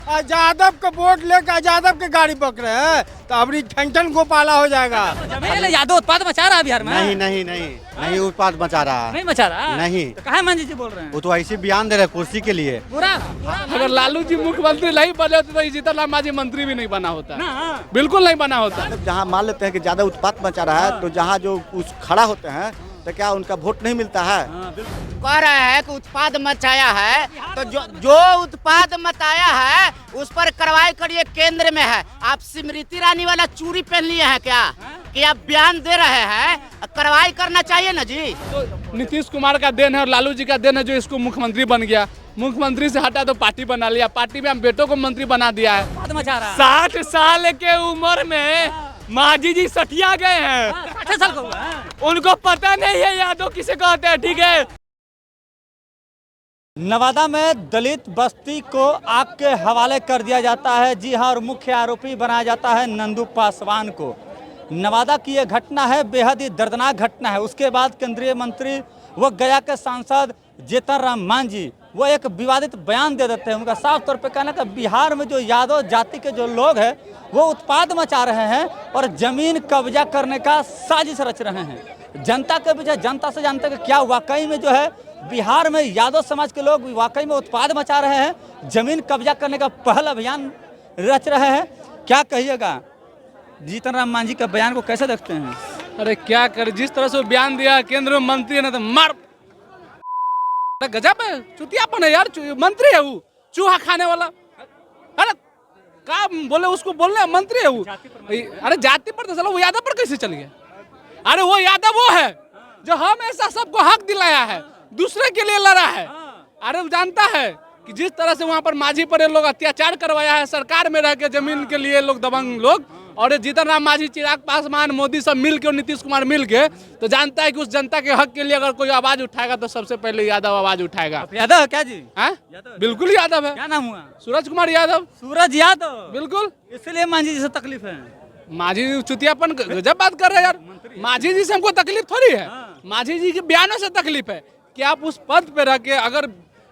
यादव को वोट लेकर यादव की गाड़ी पकड़े हैं तो अभी ठन गोपाला हो जाएगा। यादव उत्पाद मचा रहा है बिहार में। नहीं उत्पाद मचा रहा है। नहीं मचा रहा नहीं तो कहाँ मांझी जी बोल रहे हैं? वो तो ऐसे बयान दे रहे कुर्सी के लिए। पूरा अगर लालू जी मुख्यमंत्री नहीं बने होते तो जीतन राम मांझी मंत्री भी नहीं बना होता, बिल्कुल नहीं बना होता। जहाँ मान लेते हैं कि ज्यादा उत्पाद मचा रहा है तो जहाँ जो उस खड़ा होते हैं तो क्या उनका वोट नहीं मिलता है? कह रहे हैं कि उत्पाद मचाया है तो जो उत्पाद मचाया है उस पर कार्रवाई करिए, केंद्र में है। आप स्मृति ईरानी वाला चूड़ी पहन लिए हैं क्या कि आप बयान दे रहे हैं? कार्रवाई करना चाहिए ना जी। तो नीतीश कुमार का देन है और लालू जी का देन है जो इसको मुख्यमंत्री बन गया। मुख्यमंत्री से हटा तो पार्टी बना लिया, पार्टी में हम बेटों को मंत्री बना दिया है। उत्पाद मचा रहा है। 60 साल के उम्र में मांझी जी सठिया गए हैं, 60 साल का हुआ है। उनको पता नहीं है यादव किसे कहते हैं। ठीक है, नवादा में दलित बस्ती को आग के हवाले कर दिया जाता है। जी हाँ, और मुख्य आरोपी बनाया जाता है नंदू पासवान को। नवादा की यह घटना है, बेहद ही दर्दनाक घटना है। उसके बाद केंद्रीय मंत्री व गया के सांसद जीतन राम मांझी वो एक विवादित बयान दे देते हैं। उनका साफ तौर पे कहना कि बिहार में जो यादव जाति के जो लोग हैं वो उत्पाद मचा रहे हैं और जमीन कब्जा करने का साजिश रच रहे हैं। जनता के पीछे, जनता से जानते हैं कि क्या वाकई में जो है बिहार में यादव समाज के लोग वाकई में उत्पाद मचा रहे हैं, जमीन कब्जा करने का पहल अभियान रच रहे हैं। क्या कहिएगा, जीतन राम मांझी का बयान को कैसे देखते हैं? अरे क्या करे, जिस तरह से वो बयान दिया केंद्र में मंत्री है ना तो मार गजब है, चुतियापन है यार। मंत्री है वो, चूहा खाने वाला। अरे क्या बोले उसको, बोलने मंत्री है वो। अरे जाति पर तो चलो, वो यादव पर कैसे चल गया? अरे वो यादव वो है जो हमेशा सबको हक दिलाया है, दूसरे के लिए लड़ा है। अरे वो जानता है कि जिस तरह से वहाँ पर मांझी पर ये लोग अत्याचार करवाया है, सरकार में रह के जमीन के लिए लोग दबंग लोग, और जीतन राम मांझी, चिराग पासवान, मोदी सब मिल के और नीतीश कुमार मिल के तो जानता है कि उस जनता के हक के लिए अगर कोई आवाज उठाएगा तो सबसे पहले यादव आवाज उठाएगा। यादव है क्या जी? हाँ, बिल्कुल यादव है। क्या नाम हुआ? सूरज कुमार यादव। सूरज यादव, बिल्कुल। इसलिए मांझी जी से तकलीफ है। मांझी चुतियापन गजब बात कर रहे हैं यार। मांझी जी से हमको तकलीफ थोड़ी है, मांझी जी के बयानों से तकलीफ है कि आप उस पद पे रह के अगर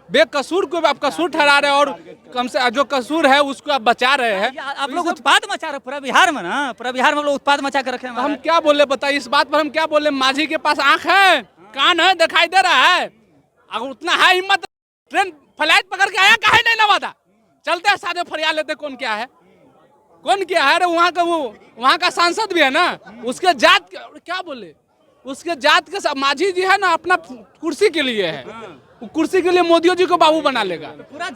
बेकसूर को आप कसूर ठहरा रहे हैं और कम से जो कसूर है उसको आप बचा रहे हैं। आप लोग उत्पाद मचा रहे पूरा बिहार में ना, पूरा बिहार में लोग उत्पाद मचा कर रखे हैं। हम क्या बोले बताइए, इस बात पर हम क्या बोले? मांझी के पास आंख है, कान है, दिखाई दे रहा है। अगर उतना है हिम्मत, ट्रेन फ्लाइट पकड़ के आया काहे नहीं नवादा? चलते हैं सारे फरियाद लेते, कौन क्या है, कौन क्या है? अरे वहाँ का वो वहाँ का सांसद भी है ना, उसके जात क्या बोले, उसके जात के मांझी जी है ना, अपना कुर्सी के लिए है। कुर्सी के लिए मोदी जी को बाबू बना लेगा।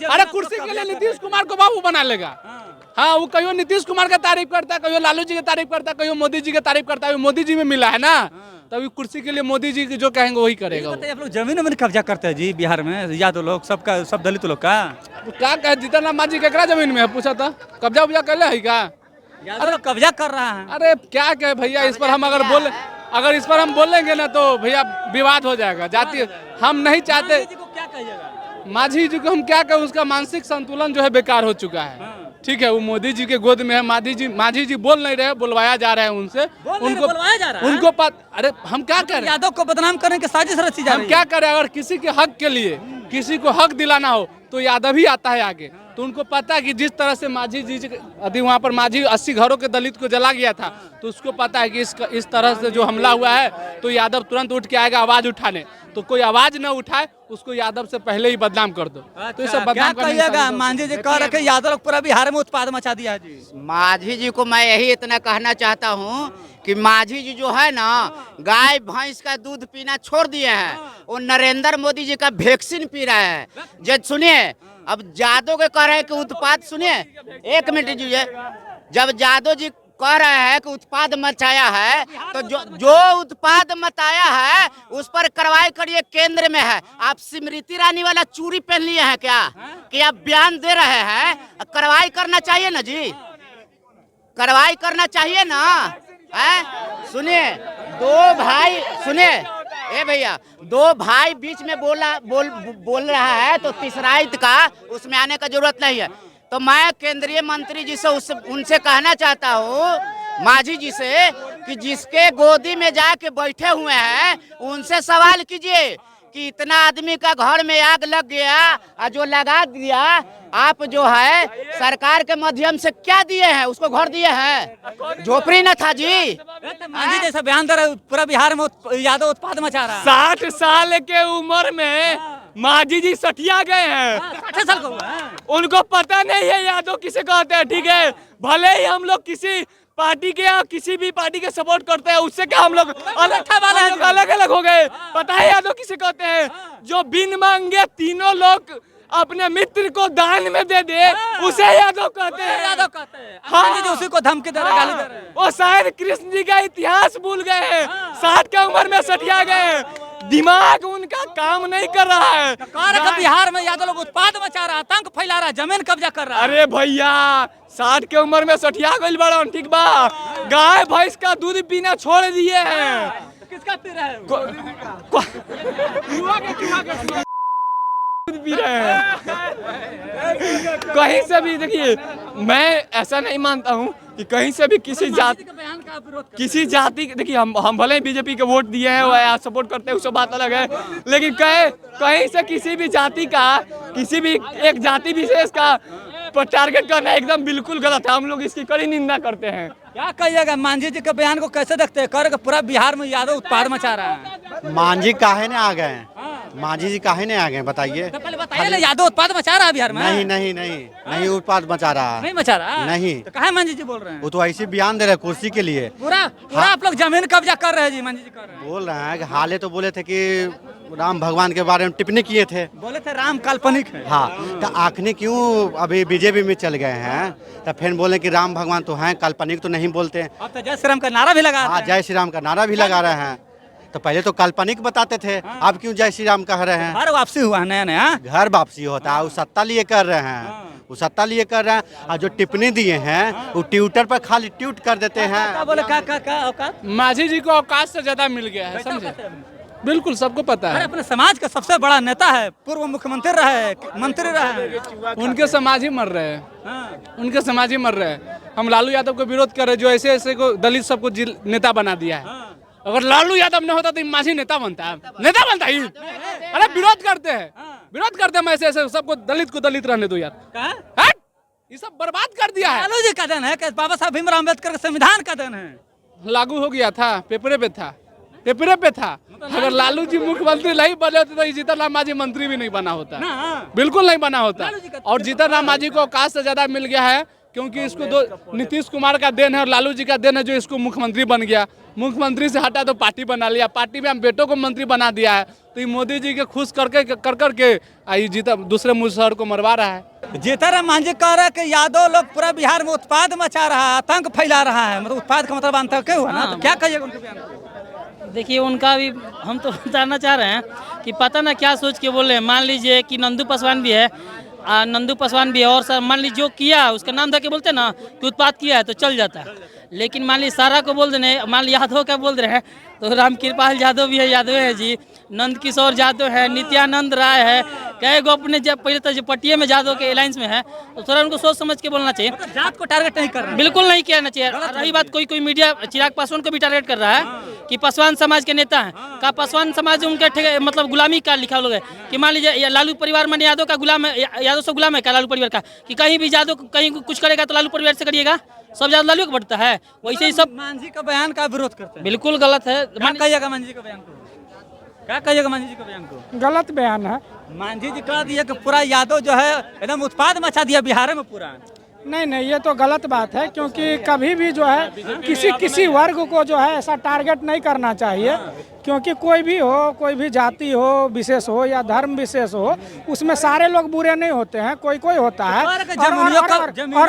अरे कुर्सी के लिए नीतीश कुमार को बाबू बना लेगा। हाँ, वो कहियो नीतीश कुमार का तारीफ करता है, कहियो लालू जी की तारीफ करता है, कहियो मोदी जी की तारीफ करता है। मोदी जी में मिला है ना, तभी कुर्सी के लिए मोदी जी जो कहेंगे वही करेगा। आप लोग जमीन में कब्जा करते हैं जी बिहार में, यादव लोग सबका, सब दलित लोग का। क्या कहे, जीतन राम मांझी केकरा जमीन में है पूछा था? कब्जा उब्जा कर ले है क्या? अरे कब्जा कर रहा है। अरे क्या कहे भैया, इस पर हम अगर इस पर हम बोलेंगे ना तो भैया विवाद हो जाएगा। जाति हम नहीं चाहते। क्या कहिएगा? मांझी जी को हम क्या कहें, उसका मानसिक संतुलन जो है बेकार हो चुका है। ठीक है, वो मोदी जी के गोद में है। मांझी जी बोल नहीं रहे, बुलवाया जा रहा है उनसे। उनको बुलवाया जा रहा है। उनको अरे हम क्या करें, यादव को बदनाम करने की साजिश रची जा रही है। हम क्या करें? अगर किसी के हक के लिए किसी को हक दिलाना हो तो यादव ही आता है आगे। तो उनको पता है कि जिस तरह से मांझी जी यदि वहाँ पर मांझी 80 घरों के दलित को जला गया था तो उसको पता है कि इस तरह से जो हमला हुआ है तो यादव तुरंत उठ के आएगा आवाज उठाने। तो कोई आवाज न उठाए उसको यादव से पहले ही बदनाम कर दो। तो इसे बदनाम कहिएगा? मांझी जी कह रखे यादव लोग पूरा बिहार में उत्पाद मचा दिया है जी। मांझी जी को मैं यही इतना कहना चाहता हूँ कि मांझी जी जो है ना, गाय भैंस का दूध पीना छोड़ दिए हैं, वो नरेंद्र मोदी जी का वैक्सीन पी रहे हैं। जब सुनिए, अब यादव के कह रहे हैं कि उत्पाद, सुनिए एक मिनट दीजिए, जब यादव जी कह रहे हैं कि उत्पाद मचाया है तो जो उत्पाद मचाया है उस पर कार्रवाई करिए, केंद्र में है। आप स्मृति ईरानी वाला चूड़ी पहन लिए हैं क्या कि आप बयान दे रहे हैं? कार्रवाई करना चाहिए ना जी, कार्रवाई करना चाहिए ना। है सुनिए, दो भाई, सुनिए ए भैया, दो भाई बीच में बोल रहा है तो तीसराइत का उसमें आने का जरूरत नहीं है। तो मैं केंद्रीय मंत्री जी से उनसे कहना चाहता हूँ, मांझी जी से, कि जिसके गोदी में जाके बैठे हुए हैं उनसे सवाल कीजिए कि इतना आदमी का घर में आग लग गया और जो लगा दिया, आप जो है सरकार के माध्यम से क्या दिए हैं? उसको घर दिए हैं, झोपड़ी न था जी। मांझी जैसा बयान दे रहे पूरा बिहार में यादव उत्पाद मचा रहा है। 60 साल के उम्र में मांझी जी सठिया गए हैं। 60 साल का हुआ है। उनको पता नहीं है यादव किसे कहते हैं। ठीक है, भले ही हम लोग किसी पार्टी के या किसी भी पार्टी के सपोर्ट करते हैं, उससे क्या हम लोग अलग अलग हो गए। पता है यादव किसे कहते हैं? जो बिन मांगे तीनों लोग अपने मित्र को दान में दे दे, उसे यादव कहते हैं। यादव कहते हैं। हाँ। मांझी जी उसी को धमकी दे रहे, गाली दे रहे हैं। वो शायद कृष्ण जी का इतिहास भूल गए हैं। 60 की उम्र में सठिया गए हैं, दिमाग उनका काम नहीं कर रहा है। बिहार में यादव लोग उत्पाद मचा रहा है, आतंक फैला रहा है, जमीन कब्जा कर रहा है। अरे भैया 60 के उम्र में सठिया गइल बड़न, ठीक बा। गाय भैंस का दूध पीना छोड़ दिए हैं। किसका पी रहे हैं? दूध पी रहे हैं। कहीं से भी देखिए, मैं ऐसा नहीं मानता हूँ कि कहीं से भी किसी जाति देखिए, हम भले ही बीजेपी के वोट दिए हैं या सपोर्ट करते हैं, उससे बात अलग है। लेकिन कहीं से किसी भी जाति का, किसी भी एक जाति विशेष का पर टारगेट करना एकदम बिल्कुल गलत है। हम लोग इसकी कड़ी निंदा करते हैं। क्या कहिएगा मांझी जी के बयान को कैसे देखते हैं? कर पूरा बिहार में यादव उत्पाद मचा रहा है। मांझी काहे ने आ गए हैं? मांझी जी काहे ने आ गए बताइए? तो पहले बताइए ना, यादव उत्पाद मचा रहा है बिहार में? नहीं उत्पाद मचा रहा है। नहीं मचा रहा? नहीं। तो कहाँ मांझी जी बोल रहे हैं? वो तो ऐसे बयान दे रहे हैं कुर्सी के लिए। पूरा आप लोग जमीन कब्जा कर रहे हैं जी, मांझी जी कर रहे हैं। बोल रहे हैं कि हाले तो बोले थे कि राम भगवान के बारे में टिप्पणी किए थे। बोले थे राम काल्पनिक है। हाँ, तो आखिर क्यों अभी बीजेपी में चल गए हैं? तो फिर बोले कि राम भगवान तो हैं, काल्पनिक तो नहीं बोलते। अब तो जय श्री राम का नारा भी लगा। हाँ, जय श्री राम का नारा भी लगा रहे हैं। तो पहले तो काल्पनिक बताते थे, अब क्यों जय श्री राम कह रहे हैं? घर वापसी हुआ है नया नया। घर वापसी होता है, वो सत्ता लिए कर रहे हैं। वो सत्ता लिए कर रहे हैं। और जो टिप्पणी दिए हैं वो ट्विटर पर खाली ट्वीट कर देते हैं। बोले क्या औकात? मांझी जी को अवकाश से ज्यादा मिल गया है, समझे? बिल्कुल सबको पता अरे है। अपने समाज का सबसे बड़ा नेता है, पूर्व मुख्यमंत्री रहे, मंत्री रहे। उनके समाज ही मर रहे हैं, उनके समाज ही मर रहे हैं। हम लालू यादव को विरोध कर रहे हैं, जो ऐसे ऐसे को दलित सबको नेता बना दिया है। अगर लालू यादव न होता तो मांझी नेता बनता है, नेता बनता ही। अरे विरोध करते हैं ऐसे ऐसे सबको, दलित को दलित रहने दो यार। हट, ये सब बर्बाद कर दिया है। लालू जी का देन है कि बाबा साहब भीमराव अम्बेडकर के संविधान का देन है। लागू हो गया था, पेपरे पे था। अगर लालू जी मुख्यमंत्री नहीं बने होते तो जीतन राम मांझी मंत्री भी नहीं बना होता, बिल्कुल नहीं बना होता। और जीतन राम मांझी को अवकाश से ज्यादा मिल गया है, क्योंकि इसको दो नीतीश कुमार का देन है और लालू जी का देन है, जो इसको मुख्यमंत्री बन गया। मुख्यमंत्री से हटा तो पार्टी बना लिया, पार्टी में हम बेटों को मंत्री बना दिया है। तो ये मोदी जी के खुश करके आई जीता दूसरे मुसहर को मरवा रहा है। जीतन राम मांझी कह रहे हैं कि यादव लोग पूरा बिहार में उत्पाद मचा रहा है, आतंक फैला रहा है। मतलब उत्पाद का मतलब आतंक हुआ ना। तो क्या कहिएगा उनके बयान को? देखिए उनका भी हम तो बताना चाह रहे हैं कि पता ना क्या सोच के बोल रहे हैं। मान लीजिए कि नंदू पासवान भी है, और सर मान लीजिए जो किया उसका नाम धर के बोलते हैं ना कि उत्पाद किया है तो चल जाता है। लेकिन मान लीजिए सारा को बोल देने, मान लीजिए यादव का बोल रहे हैं तो राम कृपाल यादव भी है, यादव है जी, नंद किशोर यादव है, नित्यानंद राय है, कई गो अपने जब पहले तो जो पटिया में यादव के अलायंस में है, तो थोड़ा उनको सोच समझ के बोलना चाहिए। जात को टारगेट नहीं कर रहे, बिल्कुल नहीं करना चाहिए। रही बात कोई मीडिया चिराग पासवान को भी टारगेट कर रहा है कि पासवान समाज के नेता हैं। का पासवान समाज उनके मतलब गुलामी का लिखा लोग है कि मान लीजिए लालू परिवार में यादव का गुलाम है, यादव से गुलाम है क्या लालू परिवार का? कि कहीं भी यादव कहीं कुछ करेगा तो लालू परिवार से करिएगा, सब ज्यादा लालू को बढ़ता है। वैसे ही सब मांझी का बयान का विरोध करते हैं। बिल्कुल गलत है। क्या कहिएगा मांझी का बयान को? क्या कहिएगा मांझी जी का बयान को? गलत बयान है। मांझी जी कह दिया कि पूरा यादव जो है एकदम उत्पाद मचा दिया बिहार में पूरा। नहीं, ये तो गलत बात है, क्योंकि कभी भी जो है किसी वर्ग को जो है ऐसा टारगेट नहीं करना चाहिए। क्योंकि कोई भी जाति हो विशेष हो या धर्म विशेष हो, उसमें सारे लोग बुरे नहीं होते हैं, कोई होता है। और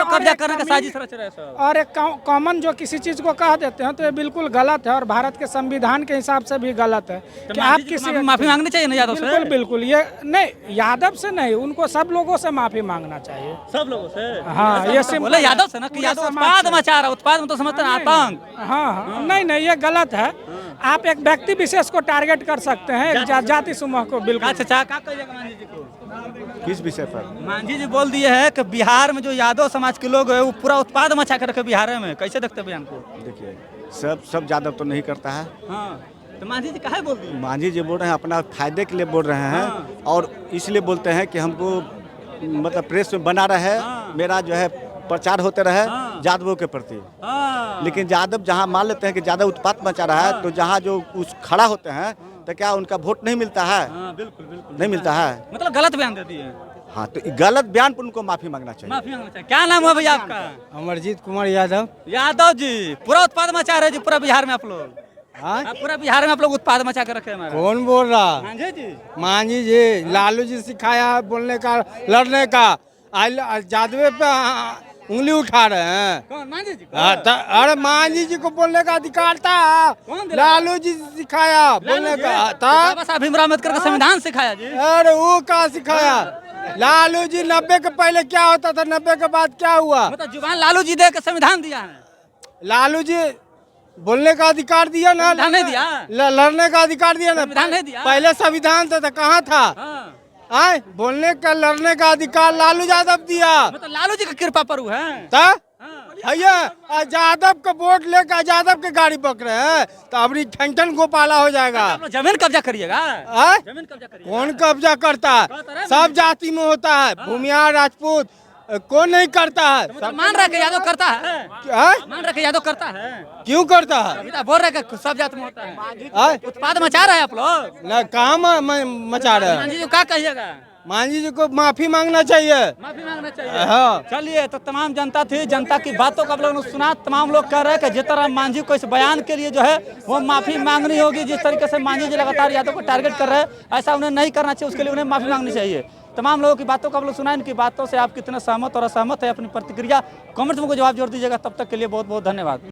कब्जा करने का साजिश रच रहे हैं। और एक कॉमन जो किसी चीज को कह देते हैं तो ये बिल्कुल गलत है, और भारत के संविधान के हिसाब से भी गलत है कि आप किसी माफी मांगनी चाहिए ना यादव से? बिल्कुल ये नहीं, यादव से नहीं, उनको सब लोगों से माफी मांगना चाहिए, सब लोगों से। हाँ, ये बोले यादव से ना कि यादव उत्पाद मचा रहा, उत्पाद में तो समझते हैं आतंक। हाँ, नहीं, ये गलत है। आप एक व्यक्ति विशेष को टारगेट कर सकते हैं, एक जाति समूह को। बिल्कुल। अच्छा, क्या कहिएगा मांझी जी को? किस विषय पर? मांझी जी बोल दिए है कि बिहार में जो यादव समाज के लोग है वो पूरा उत्पाद मचा कर रखे बिहार में। कैसे देखते हैं बयान को? देखिए, सब यादव तो नहीं करता है। हाँ, तो मांझी जी काहे बोल दिए? मांझी जी बोल रहे हैं अपना फायदे के लिए बोल रहे हैं और इसलिए बोलते हैं कि हमको मतलब प्रेस में बना रहे, मेरा जो है प्रचार होते रहे यादवों के प्रति। लेकिन यादव जहाँ मान लेते हैं कि ज़्यादा उत्पात मचा रहा है, तो जहाँ जो उस खड़ा होते हैं तो क्या उनका वोट नहीं मिलता है? बिल्कुल बिल्कुल नहीं मिलता है। मतलब गलत बयान देती है। हाँ, तो गलत बयान पर उनको माफी मांगना चाहिए। माफी मांगना चाहिए। क्या नाम है भैया आपका? अमरजीत कुमार यादव। यादव जी, पूरा उत्पाद मचा रहे जी पूरा बिहार में आप लोग। पूरा बिहार में आप लोग उत्पाद मचा कर रखे हैं हमारा। कौन बोल रहा? मांझी जी। मांझी जी, लालू जी सिखाया है बोलने का, लड़ने का। जादवे पे उंगली उठा रहे हैं। कौन? मांझी जी। अरे मांझी जी को बोलने का अधिकार था, लालू जी सिखाया बोलने का था। बाबा साहब भीमराव अम्बेडकर का संविधान सिखाया जी। अरे वो क्या सिखाया? लालू जी 90 के पहले क्या होता था, 90 के बाद क्या हुआ? मतलब जुबान लालू जी दे के संविधान दिया है। लालू जी बोलने का अधिकार दिया ना, नहीं दिया। लड़ने का अधिकार दिया ना, संविधान नहीं दिया। पहले संविधान था, कहाँ था? आए बोलने का, लड़ने का अधिकार लालू यादव दिया। मतलब लालू जी का कृपा पर है। भैया यादव का वोट लेकर यादव के गाड़ी पकड़े हैं तो अभी ठन गोपाला हो जाएगा। आप लोग जमीन कब्जा करिएगा। जमीन कब्जा करिएगा। कौन कब्जा करता है? सब जाति में होता है, भूमिहार राजपूत कौन नहीं करता है? मतलब मान रहे यादव करता है। मान रहे यादव करता है। क्यों करता है? अभी तो बोल रहे कि सब जात में होता है। उत्पाद मचा रहे हैं आप लोग। न कहाँ मचा रहे हैं? मांझी जी क्या कहिएगा? मांझी जी को माफी मांगना चाहिए। माफी मांगना चाहिए। चलिए, तो तमाम जनता थी, जनता की बातों का आप लोगों ने सुना। तमाम लोग कह रहे हैं कि जिस तरह मांझी को इस बयान के लिए जो है वो माफी मांगनी होगी। जिस तरीके से मांझी जी लगातार यादव को टारगेट कर रहे हैं, ऐसा उन्हें नहीं करना चाहिए, उसके लिए उन्हें माफी मांगनी चाहिए। तमाम लोगों की बातों को आप लोग सुना। इनकी बातों से आप कितने सहमत और असहमत है, अपनी प्रतिक्रिया कमेंट में जवाब जरूर दीजिएगा। तब तक के लिए बहुत बहुत धन्यवाद।